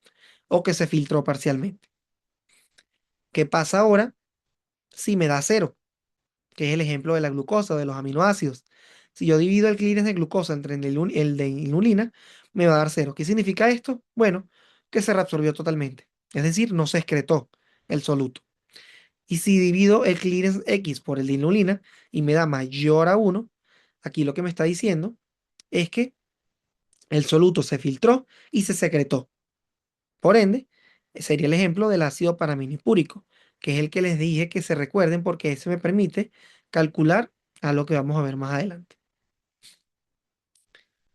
o que se filtró parcialmente. ¿Qué pasa ahora si me da cero? Que es el ejemplo de la glucosa, de los aminoácidos. Si yo divido el clearance de glucosa entre el de inulina, me va a dar cero. ¿Qué significa esto? Bueno, que se reabsorbió totalmente. Es decir, no se excretó el soluto. Y si divido el clearance X por el de inulina y me da mayor a 1, aquí lo que me está diciendo es que el soluto se filtró y se secretó. Por ende, sería el ejemplo del ácido paraminipúrico, que es el que les dije que se recuerden porque ese me permite calcular a lo que vamos a ver más adelante.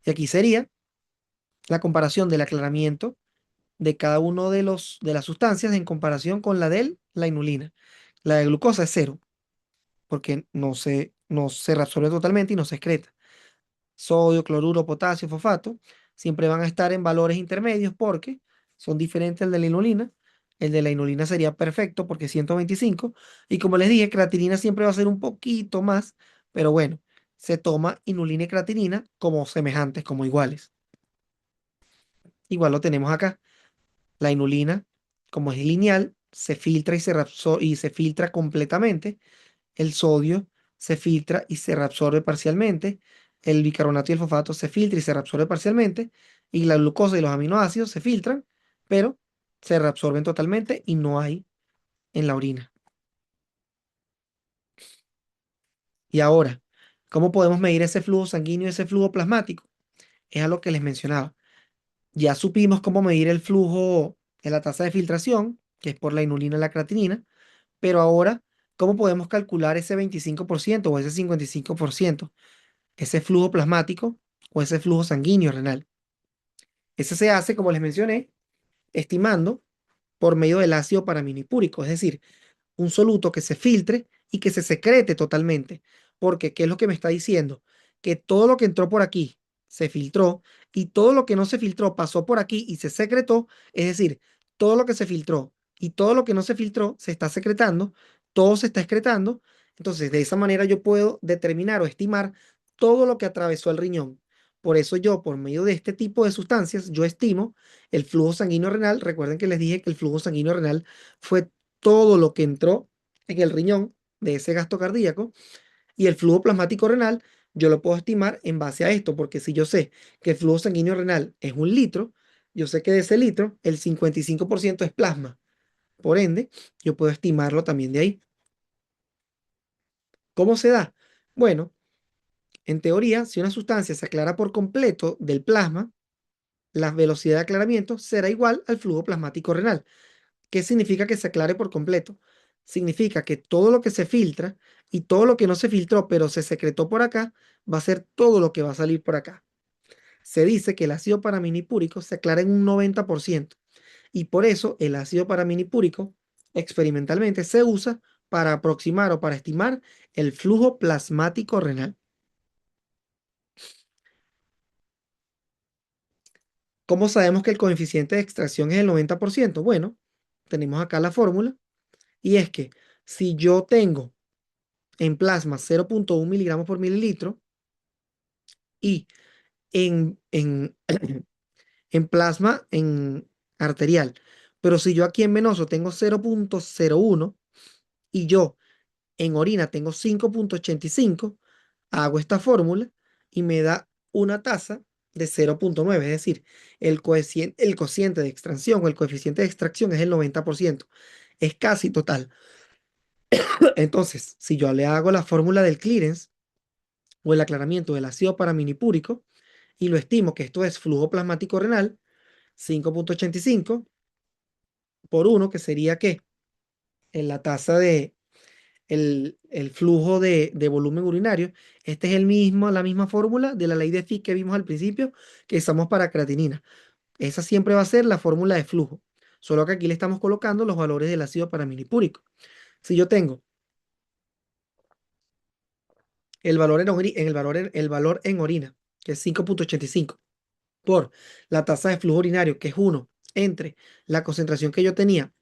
Y aquí sería la comparación del aclaramiento de cada uno de las sustancias en comparación con la inulina. La de glucosa es cero, porque no se reabsorbe totalmente y no se excreta. Sodio, cloruro, potasio, fosfato, siempre van a estar en valores intermedios porque son diferentes al de la inulina. El de la inulina sería perfecto porque es 125. Y como les dije, creatinina siempre va a ser un poquito más, pero bueno, se toma inulina y creatinina como semejantes, como iguales. Igual lo tenemos acá. La inulina, como es lineal, se filtra y se filtra completamente. El sodio se filtra y se reabsorbe parcialmente, el bicarbonato y el fosfato se filtra y se reabsorbe parcialmente, y la glucosa y los aminoácidos se filtran, pero se reabsorben totalmente y no hay en la orina. Y ahora, ¿cómo podemos medir ese flujo sanguíneo y ese flujo plasmático? Es a lo que les mencionaba. Ya supimos cómo medir el flujo en la tasa de filtración, que es por la inulina y la creatinina, pero ahora, ¿cómo podemos calcular ese 25% o ese 55%? Ese flujo plasmático o ese flujo sanguíneo renal. Ese se hace, como les mencioné, estimando por medio del ácido paraminipúrico, es decir, un soluto que se filtre y que se secrete totalmente. Porque, ¿qué es lo que me está diciendo? Que todo lo que entró por aquí se filtró y todo lo que no se filtró pasó por aquí y se secretó. Es decir, todo lo que se filtró y todo lo que no se filtró se está secretando, todo se está excretando. Entonces, de esa manera yo puedo determinar o estimar todo lo que atravesó el riñón. Por eso yo, por medio de este tipo de sustancias, yo estimo el flujo sanguíneo renal. Recuerden que les dije que el flujo sanguíneo renal fue todo lo que entró en el riñón de ese gasto cardíaco y el flujo plasmático renal, yo lo puedo estimar en base a esto, porque si yo sé que el flujo sanguíneo renal es 1 litro, yo sé que de ese litro el 55% es plasma. Por ende, yo puedo estimarlo también de ahí. ¿Cómo se da? Bueno, en teoría, si una sustancia se aclara por completo del plasma, la velocidad de aclaramiento será igual al flujo plasmático renal. ¿Qué significa que se aclare por completo? Significa que todo lo que se filtra y todo lo que no se filtró, pero se secretó por acá, va a ser todo lo que va a salir por acá. Se dice que el ácido paraminipúrico se aclara en un 90% y por eso el ácido paraminipúrico experimentalmente se usa para aproximar o para estimar el flujo plasmático renal. ¿Cómo sabemos que el coeficiente de extracción es el 90%? Bueno, tenemos acá la fórmula y es que si yo tengo en plasma 0,1 miligramos por mililitro y en en plasma en arterial. Pero si yo aquí en venoso tengo 0,01 y yo en orina tengo 5,85, hago esta fórmula y me da una tasa de 0,9. Es decir, el cociente de extracción o el coeficiente de extracción es el 90%. Es casi total. Entonces, si yo le hago la fórmula del clearance, o el aclaramiento del ácido paraminipúrico y lo estimo que esto es flujo plasmático renal, 5,85 por 1, que sería que en la tasa de el flujo de volumen urinario, este es la misma fórmula de la ley de Fick que vimos al principio que usamos para creatinina. Esa siempre va a ser la fórmula de flujo, solo que aquí le estamos colocando los valores del ácido paraminipúrico. Si yo tengo el valor el valor en orina, que es 5,85, por la tasa de flujo urinario, que es 1, entre la concentración que yo tenía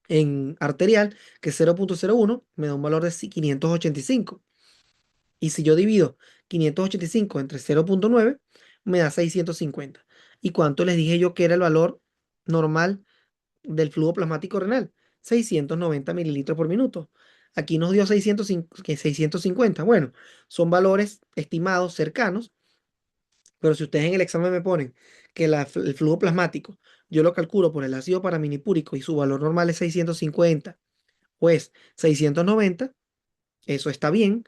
en arterial, que es 0,01, me da un valor de 585. Y si yo divido 585 entre 0,9, me da 650. ¿Y cuánto les dije yo que era el valor normal del flujo plasmático renal? 690 mililitros por minuto. Aquí nos dio 650. Bueno, son valores estimados cercanos, pero si ustedes en el examen me ponen que el flujo plasmático yo lo calculo por el ácido paraminipúrico y su valor normal es 650, pues 690, eso está bien.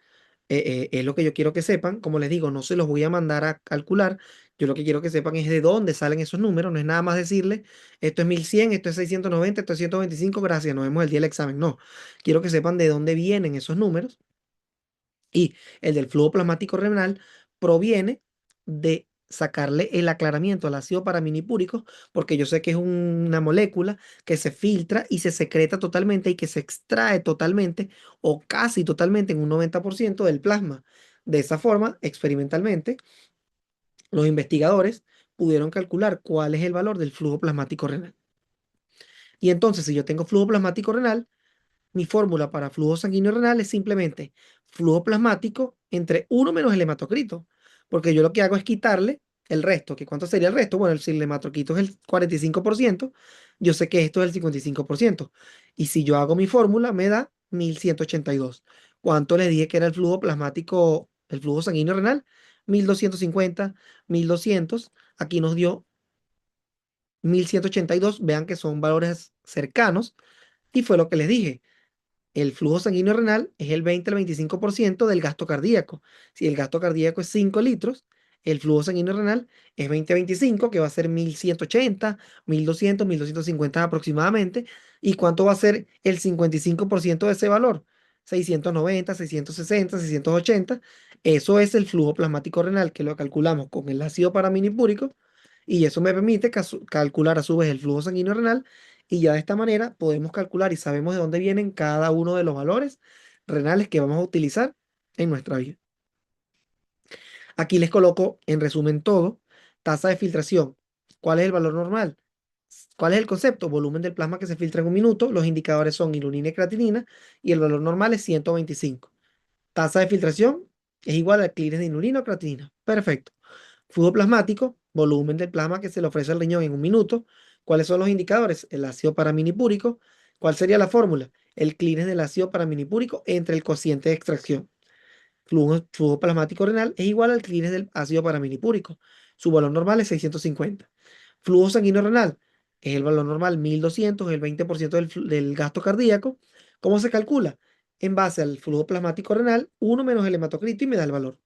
Es lo que yo quiero que sepan. Como les digo, no se los voy a mandar a calcular. Yo lo que quiero que sepan es de dónde salen esos números. No es nada más decirle, esto es 1100, esto es 690, esto es 125, gracias, nos vemos el día del examen. No, quiero que sepan de dónde vienen esos números. Y el del flujo plasmático renal proviene de sacarle el aclaramiento al ácido paraminipúrico, porque yo sé que es una molécula que se filtra y se secreta totalmente y que se extrae totalmente o casi totalmente en un 90% del plasma. De esa forma, experimentalmente, los investigadores pudieron calcular cuál es el valor del flujo plasmático renal. Y entonces, si yo tengo flujo plasmático renal, mi fórmula para flujo sanguíneo renal es simplemente flujo plasmático entre 1 menos el hematocrito, porque yo lo que hago es quitarle el resto. ¿Que cuánto sería el resto? Bueno, si el hematocrito es el 45%, yo sé que esto es el 55%. Y si yo hago mi fórmula, me da 1182. ¿Cuánto le dije que era el flujo plasmático, el flujo sanguíneo renal? 1250, 1200. Aquí nos dio 1182. Vean que son valores cercanos. Y fue lo que les dije. El flujo sanguíneo renal es el 20 al 25% del gasto cardíaco. Si el gasto cardíaco es 5 litros, el flujo sanguíneo renal es 20 a 25, que va a ser 1180, 1200, 1250 aproximadamente. ¿Y cuánto va a ser el 55% de ese valor? 690, 660, 680. Eso es el flujo plasmático renal, que lo calculamos con el ácido paraminipúrico. Y eso me permite calcular a su vez el flujo sanguíneo renal, y ya de esta manera podemos calcular y sabemos de dónde vienen cada uno de los valores renales que vamos a utilizar en nuestra vida. Aquí les coloco en resumen todo. Tasa de filtración. ¿Cuál es el valor normal? ¿Cuál es el concepto? Volumen del plasma que se filtra en un minuto. Los indicadores son inulina y creatinina y el valor normal es 125. Tasa de filtración es igual al clearance de inulina o creatinina. Perfecto. Flujo plasmático, volumen del plasma que se le ofrece al riñón en un minuto. ¿Cuáles son los indicadores? El ácido paraminipúrico. ¿Cuál sería la fórmula? El clearance del ácido paraminipúrico entre el cociente de extracción. Flujo plasmático renal es igual al clearance del ácido paraminipúrico. Su valor normal es 650. Flujo sanguíneo renal es el valor normal 1200, el 20% del gasto cardíaco. ¿Cómo se calcula? En base al flujo plasmático renal, 1 menos el hematocrito y me da el valor.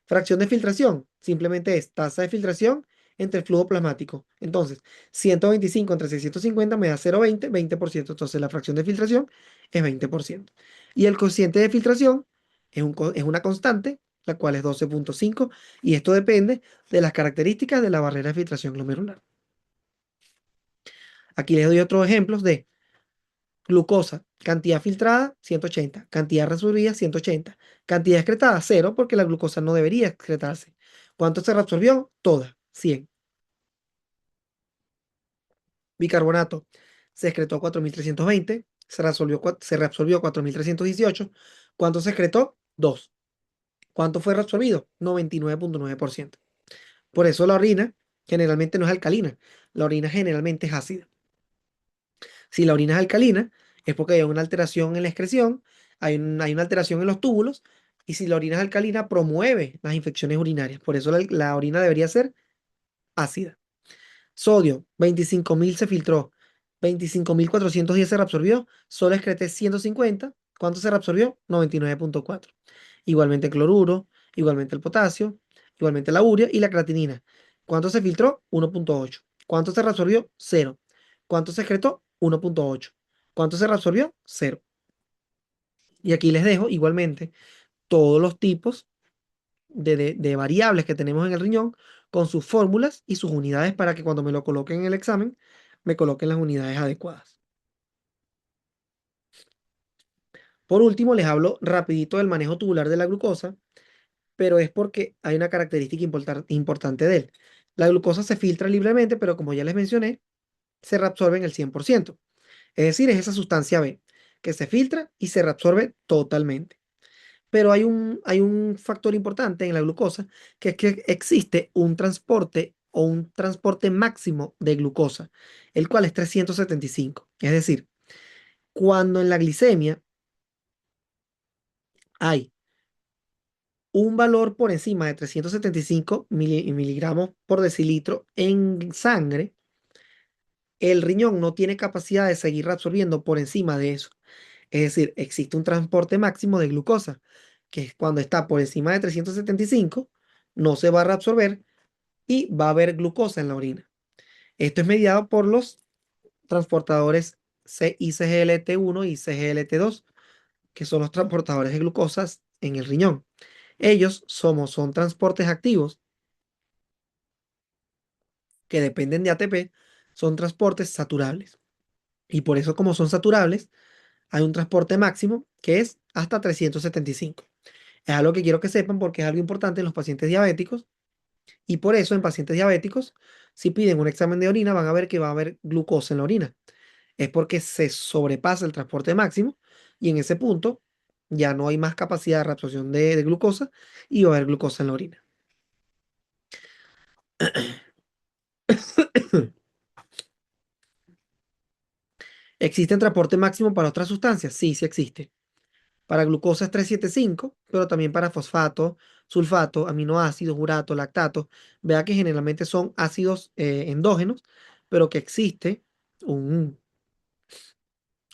Fracción de filtración, simplemente es tasa de filtración entre el flujo plasmático. Entonces, 125 entre 650 me da 0,20, 20%. Entonces, la fracción de filtración es 20%. Y el cociente de filtración es una constante, la cual es 12,5, y esto depende de las características de la barrera de filtración glomerular. Aquí les doy otros ejemplos de glucosa, cantidad filtrada 180, cantidad reabsorbida 180, cantidad excretada 0 porque la glucosa no debería excretarse. ¿Cuánto se reabsorbió? Toda, 100. Bicarbonato se excretó 4320, se reabsorbió 4318. ¿Cuánto se excretó? 2. ¿Cuánto fue reabsorbido? 99,9%. Por eso la orina generalmente no es alcalina, la orina generalmente es ácida. Si la orina es alcalina, es porque hay una alteración en la excreción, hay una alteración en los túbulos, y si la orina es alcalina, promueve las infecciones urinarias. Por eso la orina debería ser ácida. Sodio, 25.000 se filtró, 25.410 se reabsorbió, solo excreté 150. ¿Cuánto se reabsorbió? 99,4. Igualmente el cloruro, igualmente el potasio, igualmente la urea y la creatinina. ¿Cuánto se filtró? 1,8. ¿Cuánto se reabsorbió? 0. ¿Cuánto se excretó? 1,8. ¿Cuánto se reabsorbió? 0. Y aquí les dejo igualmente todos los tipos de variables que tenemos en el riñón con sus fórmulas y sus unidades para que cuando me lo coloquen en el examen me coloquen las unidades adecuadas. Por último, les hablo rapidito del manejo tubular de la glucosa, pero es porque hay una característica importante de él. La glucosa se filtra libremente, pero como ya les mencioné, se reabsorbe en el 100%. Es decir, es esa sustancia B que se filtra y se reabsorbe totalmente. Pero hay un factor importante en la glucosa, que es que existe un transporte o un transporte máximo de glucosa, el cual es 375. Es decir, cuando en la glicemia hay un valor por encima de 375 miligramos por decilitro en sangre, el riñón no tiene capacidad de seguir reabsorbiendo por encima de eso. Es decir, existe un transporte máximo de glucosa, que es cuando está por encima de 375, no se va a reabsorber y va a haber glucosa en la orina. Esto es mediado por los transportadores ICGLT1 y CGLT2, que son los transportadores de glucosas en el riñón. Ellos son transportes activos que dependen de ATP, son transportes saturables. Y por eso, como son saturables, hay un transporte máximo que es hasta 375. Es algo que quiero que sepan porque es algo importante en los pacientes diabéticos. Y por eso en pacientes diabéticos, si piden un examen de orina, van a ver que va a haber glucosa en la orina. Es porque se sobrepasa el transporte máximo y en ese punto ya no hay más capacidad de reabsorción de glucosa y va a haber glucosa en la orina. ¿Existe transporte máximo para otras sustancias? Sí, sí existe. Para glucosa es 375, pero también para fosfato, sulfato, aminoácidos, urato, lactato. Vea que generalmente son ácidos endógenos, pero que existe un,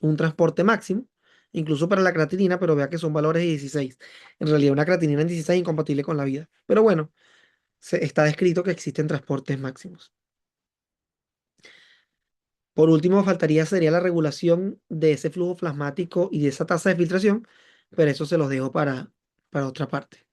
un transporte máximo, incluso para la creatinina, pero vea que son valores de 16. En realidad una creatinina en 16 es incompatible con la vida. Pero bueno, está descrito que existen transportes máximos. Por último, sería la regulación de ese flujo plasmático y de esa tasa de filtración, pero eso se los dejo para otra parte.